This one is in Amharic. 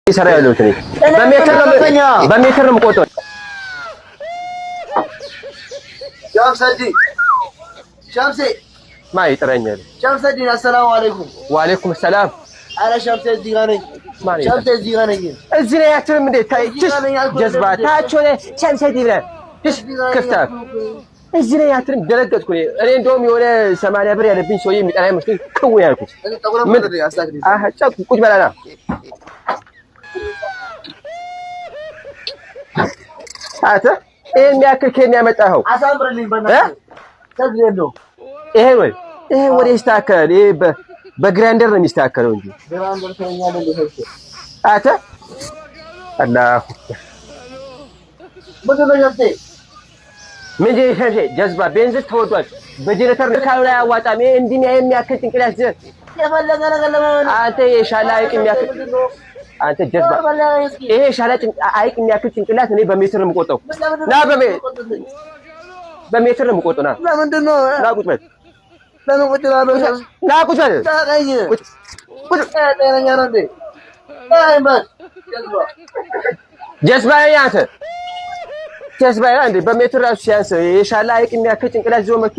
ይሰራ ያለው እኔ በሜትር ነው የምቆጥረው። ሸምሴ ማን ይጥረኛል? ሸምሰዲን አሰላሙ አለይኩም። ወአለይኩም ሰላም። አረ ሸምሴ እዚህ ጋር ነኝ። ሸምሴ እዚህ ጋር ነኝ። እዚህ ላይ አትልም እንዴ? ጀዝባ ታች ሆነ ሸምሰዲን ብለህ ክፍታፍ እዚህ ላይ አትልም። ደረገጥኩ እኔ እንደውም የሆነ 80 ብር ያለብኝ ሰውዬ የሚጠራኝ መስሎኝ ክው ያልኩት። ቁጭ በላና አንተ ይሄን የሚያክል ከየት ነው ያመጣኸው? አሳምርልኝ በእናትህ ከዚህ ነው። ይሄ ወደ ይስተካከል። ይሄ በግራንደር ነው የሚስተካከለው እንጂ ግራንደር ተኛለ ለሰው አንተ አላህ ምን ጀዝባ ቤንዚን ተወዷል። በጀነተር ካሉ ላይ አዋጣም። ይሄ እንዲህ የሚያክል ጭንቅላት የፈለገ ነገር ለማለት አንተ የሻላ አይቅ የሚያክል አንተ ጀዝባ ይሄ ሻላ አይቅ የሚያክል ጭንቅላት እኔ በሜትር ነው የምቆጠው። ና በሜትር ነው የምቆጠው። ና ለምንድን ነው ና ቁጭ በል። ለምን ቁጭ በል? ና ቁጭ በል። ቁጭ ጤነኛ ነው እንዴ? አይ ማን ጀዝባ አንተ ጀዝባ እንዴ በሜትር ራሱ ሲያንስ የሻላ አይቅ የሚያክል ጭንቅላት ይዞ መጥቶ